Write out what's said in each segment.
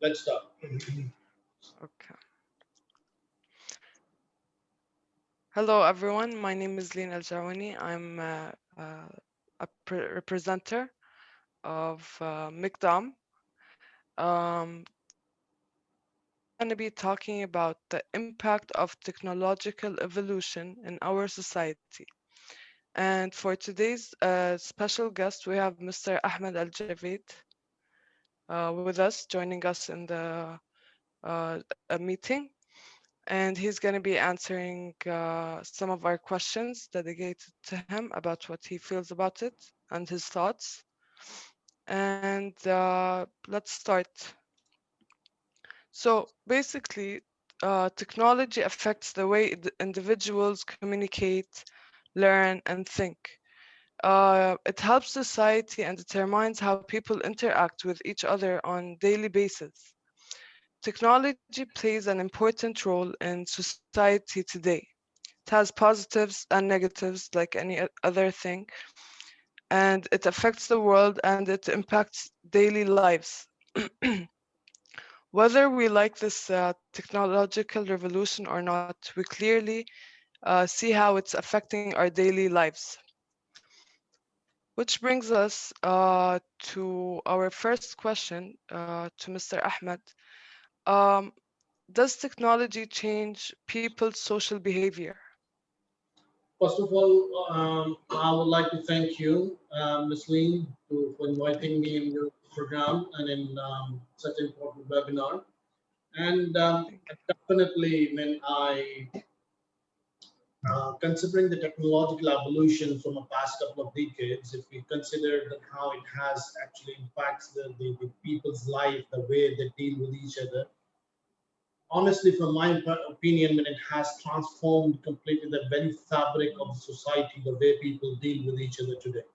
Let's start. Okay. Hello, everyone. My name is Lina Al-Jawani. I'm a representative of MICDOM. I'm going to be talking about the impact of technological evolution in our society. And for today's special guest, we have Mr. Ahmed Al-Javed with us, joining us in the a meeting. And he's going to be answering some of our questions dedicated to him about what he feels about it and his thoughts. And let's start. So basically, technology affects the way individuals communicate, learn, and think. It helps society and determines how people interact with each other on daily basis. Technology plays an important role in society today. It has positives and negatives like any other thing, and it affects the world and it impacts daily lives. Whether we like this technological revolution or not, we clearly see how it's affecting our daily lives. Which brings us to our first question to Mr. Ahmed. Um, does technology change people's social behavior? First of all, I would like to thank you, Ms. Lee, for inviting Thank me you. in your program and in such an important webinar. And Thank you. definitely, when I considering the technological evolution from a past couple of decades, if we consider that how it has actually impacts the people's life, the way they deal with each other, honestly, from my opinion, when it has transformed completely the very fabric of the society, the way people deal with each other today.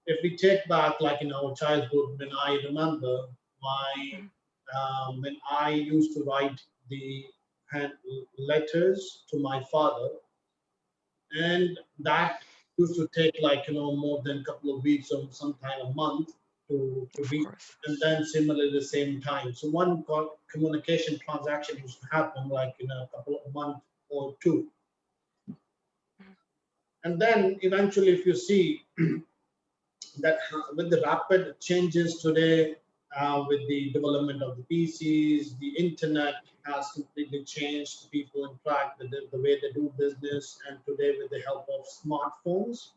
If we take back, like in our childhood, when I remember my, Mhm. when I used to write the hand letters to my father, and that used to take like more than a couple of weeks or sometime a month to Of reach, course. and then similarly the same time. So one communication transaction used to happen like in a couple of months or two, Mhm. and then eventually if you see that with the rapid changes today, with the development of the PCs, the internet has completely changed people interact, the way they do business, and today with the help of smartphones.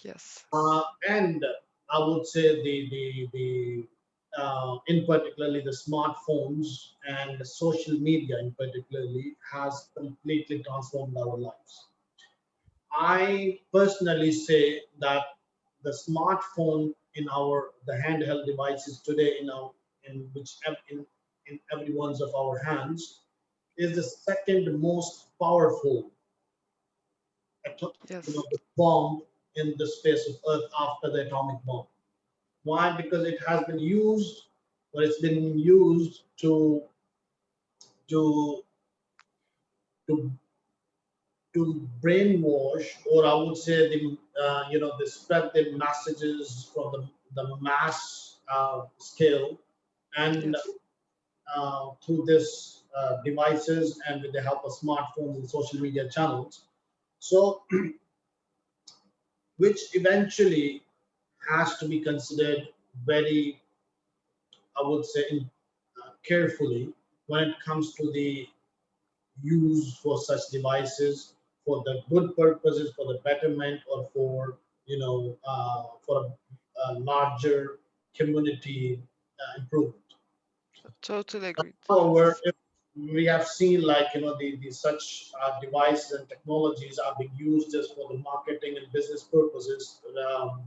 Yes. And I would say the in particularly the smartphones and the social media in particularly has completely transformed our lives. I personally say that the smartphone in our the handheld devices today in which in everyone's of our hands is the second most powerful Yes. the bomb in the space of Earth after the atomic bomb. Why? Because it has been used, or it's been used to to to brainwash, or I would say they spread the messages from the mass scale, and Yes. through this devices and with the help of smartphones and social media channels. So, which eventually has to be considered very, I would say, carefully when it comes to the use for such devices for the good purposes, for the betterment, or for for a larger community improvement. Totally agreed. However, Yes. if we have seen like the such devices and technologies are being used just for the marketing and business purposes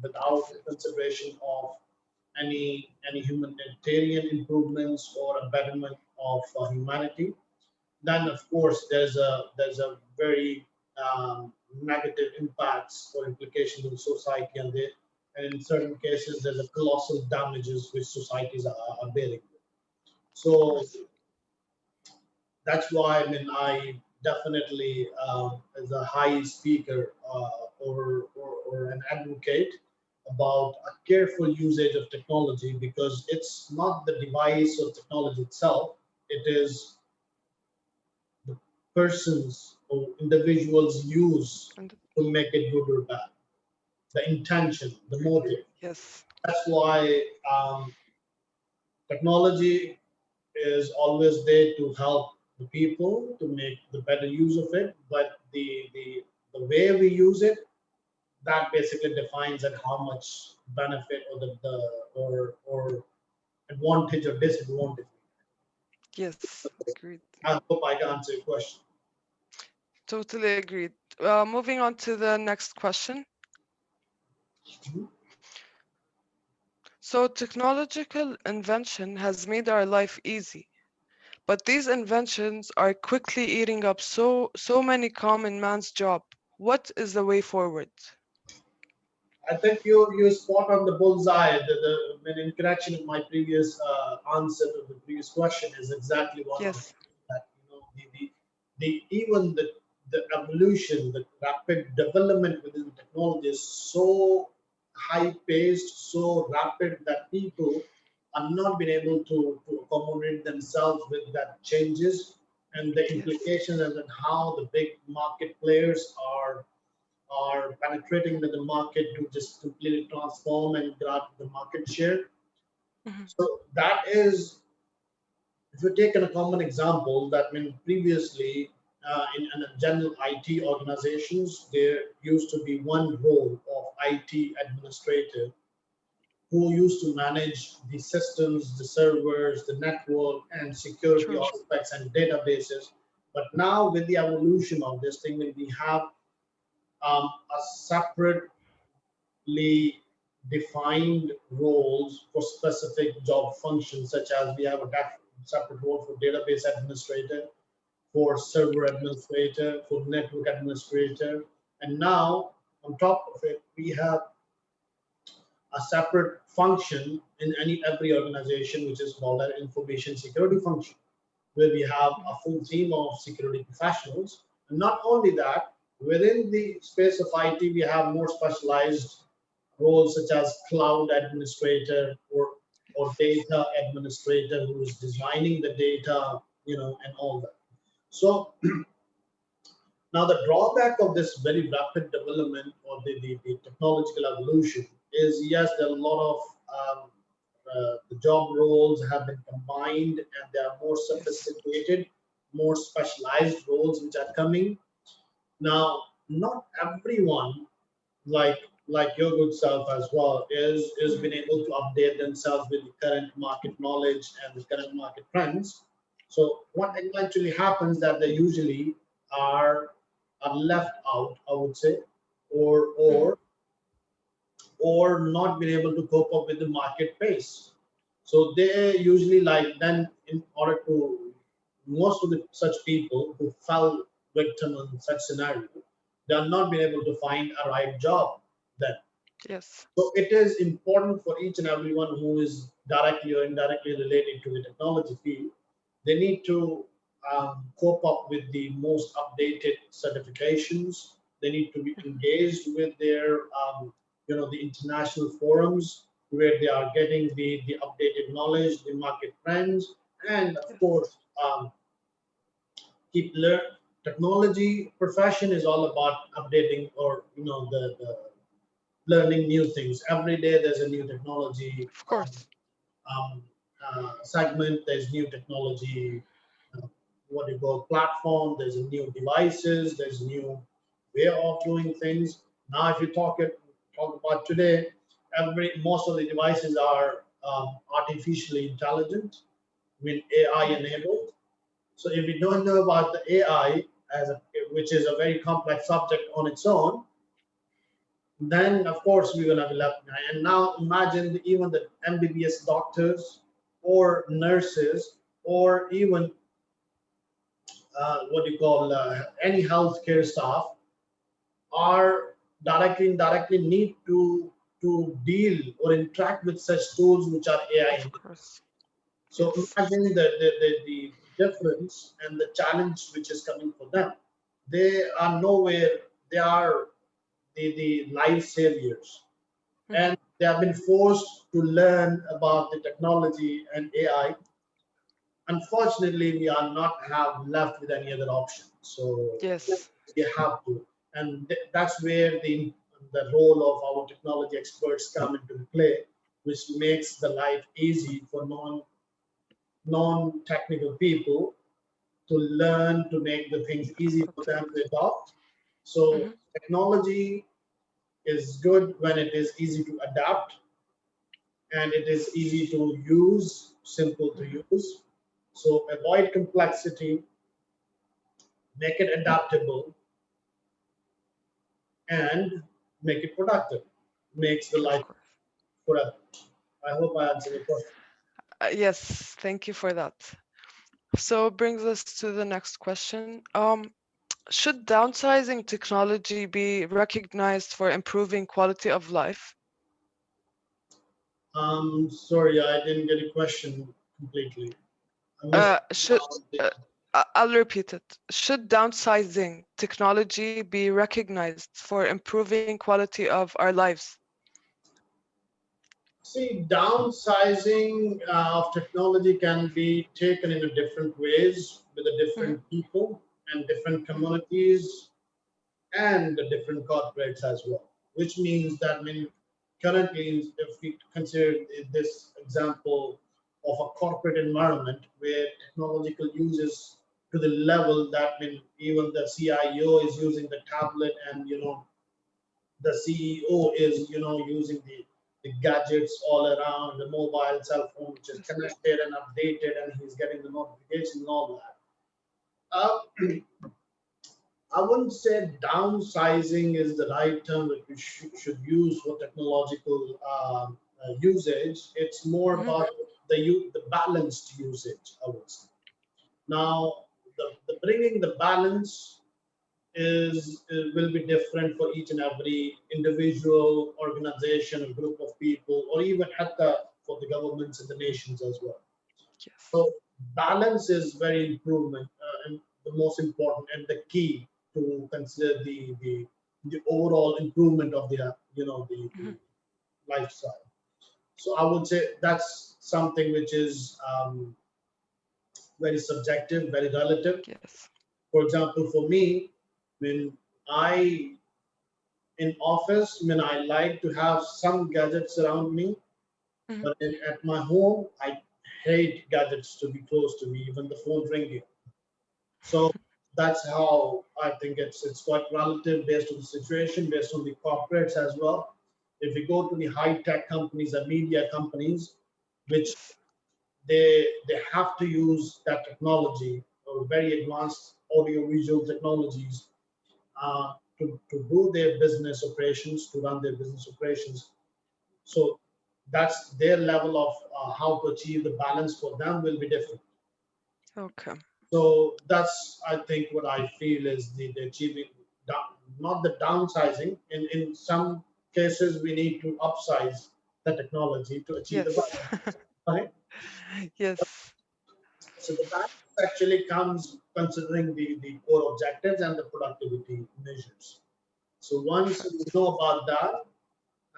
without Yes. consideration of any humanitarian improvements or a betterment of humanity, then of course there's a very negative impacts or implications on society, and in certain cases there's a colossal damages which societies are bearing. Of So course. that's why I mean I definitely as a high speaker or an advocate, about a careful usage of technology, because it's not the device or technology itself, it is the persons or individuals use And to make it good or bad, the intention, the motive. yes, That's why technology is always there to help the people to make the better use of it, but the way we use it, that basically defines that how much benefit or the or advantage or disadvantage. yes, agreed. I hope I can answer your question. Totally agreed. Moving on to the next question. Mhm. So, technological invention has made our life easy, but these inventions are quickly eating up so many common man's job. What is the way forward? I think you spot on the bullseye. The in connection with my previous answer to the previous question is exactly one of Yes, that. The even the evolution, the rapid development within technology is so high paced, so rapid that people are not being able to accommodate themselves with that changes and the yes, implications, and then how the big market players are penetrating into the market to just completely transform and grab the market share. mhm, So that is, if you take a common example, that when previously in a general IT organizations, there used to be one role of IT administrator who used to manage the systems, the servers, the network, and security true. aspects and databases. But now with the evolution of this thing, when we have a separate defined roles for specific job functions, such as we have a separate role for database administrator, for server administrator, for network administrator, and now on top of it, we have a separate function in every organization, which is called an information security function, where we have a full team of security professionals. And not only that, within the space of IT, we have more specialized roles such as cloud administrator or data administrator who is designing the data, and all that. So now the drawback of this very rapid development or the technological evolution is, yes, there are a lot of the job roles have been combined and they are more Yes, sophisticated, more specialized roles which are coming. Now, not everyone, like like your good self as well, is mhm, been able to update themselves with the current market knowledge and the current market trends. So what eventually happens that they usually are are left out, I would say, or mhm, or or not been able to cope up with the market pace. So they usually, like, then in order to, most of the such people who fell victim in such scenario, they are not being able to find a right job then. yes, So it is important for each and everyone who is directly or indirectly related to the technology field. They need to cope up with the most updated certifications. They need to be engaged with their, the international forums where they are getting the updated knowledge, the market trends, and of yes, course, keep learn. Technology profession is all about updating, or the learning new things. Every day there's a new technology of course. segment, there's new technology, uh, what you call platform, there's a new devices, there's a new way of doing things. Now, if you talk about today, most of the devices are artificially intelligent, I mean AI Mhm, enabled. So if we don't know about the AI, which is a very complex subject on its own, then of course we're gonna be left behind. And now imagine even the MBBS doctors or nurses or even what do you call any healthcare staff are indirectly need to deal or interact with such tools which are AI. of course. So Yes, imagine the difference and the challenge which is coming for them. They are nowhere. They are the life saviors. and they have been forced to learn about the technology and AI. Unfortunately, we are not have left with any other option. So Yes. we have to, and that's where the role of our technology experts come into play, which makes the life easy for non-technical people to learn to make the things easy for them to adopt. So Mhm. technology is good when it is easy to adapt and it is easy to use, simple to Mhm. use. So avoid complexity, make it adaptable, and make it productive. Makes the Of life course. forever. I hope I answered your question. Yes, thank you for that. So brings us to the next question. Should downsizing technology be recognized for improving quality of life? Sorry, I didn't get a question completely. I missed Should the. uh, I'll repeat it. Should downsizing technology be recognized for improving quality of our lives? See, downsizing of technology can be taken in a different ways with the Mhm. different people and different Mhm. communities and the different corporates as well. Which means that, currently, if we consider this example of a corporate environment where technological use is to the level that, even the CIO is using the tablet, and the CEO is using the gadgets all around, the mobile cell phone which is Yes. connected and updated, and he's getting the notification and all that. uh, I wouldn't say downsizing is the right term that we should use for technological usage. It's more Mhm. about the balanced usage, I would say. Now, the bringing the balance will be different for each and every individual, organization, group of people, or even at for the governments and the nations as well. Yes. So balance is very improvement and the most important and the key to consider the overall improvement of the Mhm. lifestyle. So I would say that's something which is very subjective, very relative. Yes. For example, for me, when I in office, I like to have some gadgets around me, Mhm. but at my home, I hate gadgets to be close to me, even the phone ringing. So that's how I think it's quite relative based on the situation, based on the corporates as well. If we go to the high tech companies and media companies, which Yes. they have to use that technology or very advanced audio visual technologies to do their business operations, to run their business operations. So that's their level of how to achieve the balance for them will be different. Okay. So that's, I think, what I feel is the achieving, not the downsizing. In some cases, we need to upsize the technology to achieve the Yes. balance, right? Yes. So the balance actually comes considering the core objectives and the productivity measures. So once we Perfect. know about that,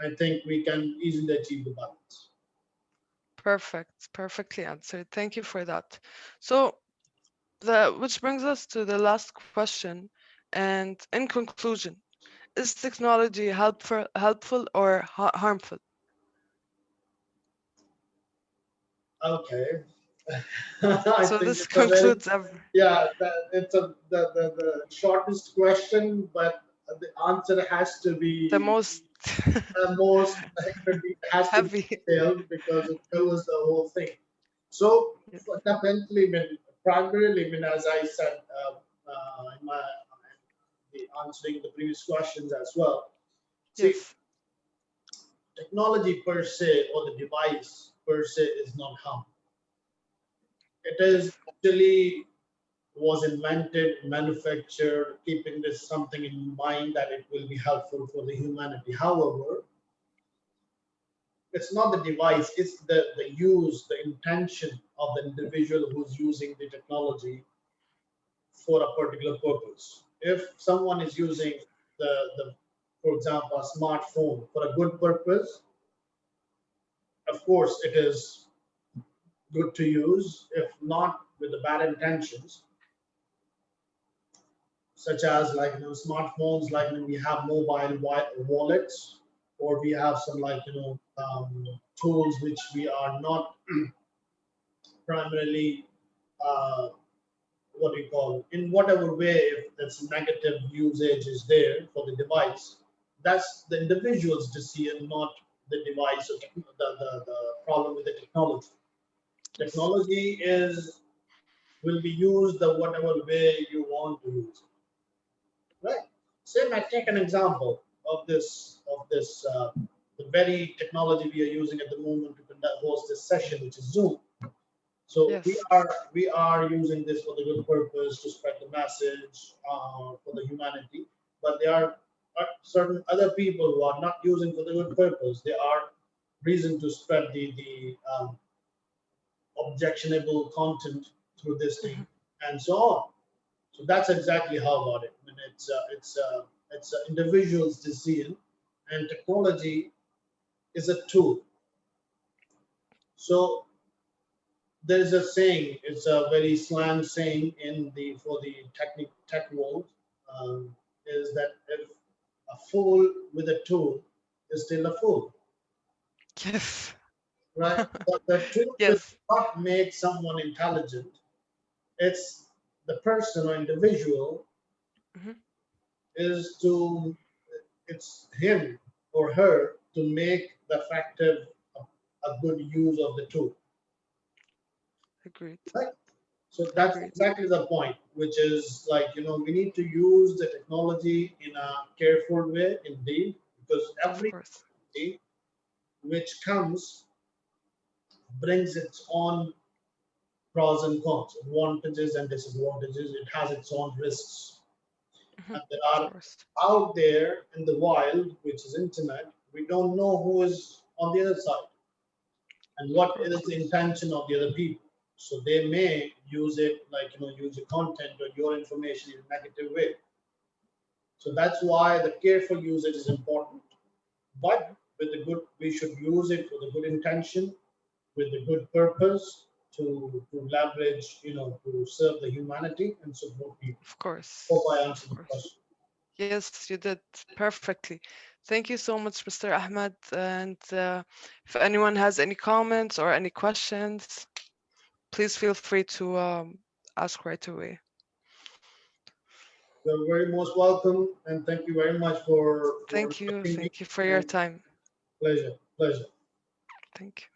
I think we can easily achieve the balance. Perfect. Perfectly answered. Thank you for that. So the which brings us to the last question. And in conclusion, is technology helpful or harmful? Okay. I So think this it's a very, concludes every yeah, it's the shortest question, but the answer has to the be most most, it has to be heavy. detailed because it covers the whole thing. So Yes. fundamentally, primarily, as I said in answering the previous questions as well. See, Yes. technology per se or the device per se is not harmful. It is Yes. actually was invented, manufactured, keeping this something in mind that it will be helpful for the humanity. However, it's not the device, it's the use, the intention of the individual who's using the technology for a particular purpose. If someone is using the for example, a smartphone for a good purpose, of course, it is good to use. If not with the bad intentions, such as like smartphones, like we have mobile wallets, or we have some tools which we are not primarily what do you call, in whatever way, if this negative usage is there for the device, that's the individual's decision, not the device or the problem with the technology. Yes. Technology will be used the whatever way you want to use it. Right. Say I take an example of this the very technology we are using at the moment to host this session, which is Zoom. So Yes. we are using this for the good purpose to spread the message for the humanity. But there are certain other people who are not using for the good purpose. They are reason to spread the objectionable content through this thing and so on. So that's exactly how about it. I mean, it's an individual's decision, and technology is a tool. So there is a saying, it's a very slang saying in the for the tech world, is that if a fool with a tool is still a fool, Yes. right? But the tool will Yes. not make someone intelligent. It's the person or individual Mhm. is to, it's him or her to make the effective a good use of the tool, Agreed. right? So that's Agreed. exactly the point, which is like, we need to use the technology in a careful way indeed, because Of every course. technology which comes brings its own pros and cons, advantages and disadvantages. It has its own risks. And there Of are course. out there in the wild, which is internet, we don't know who is on the other side and Of what is course. the intention of the other people. So they may use it like use your content or your information in a negative way. So that's why the careful usage is important. But with the good, we should use it for the good intention, with the good purpose to leverage, to serve the humanity and support people. Of course. Hope I Of answered the course. question. Yes, you did perfectly. Thank you so much, Mr. Ahmed. And if anyone has any comments or any questions, please feel free to ask right away. You're very most welcome, and thank you very much for Thank you. inviting me. Thank you for your And time. pleasure, pleasure. Thank you.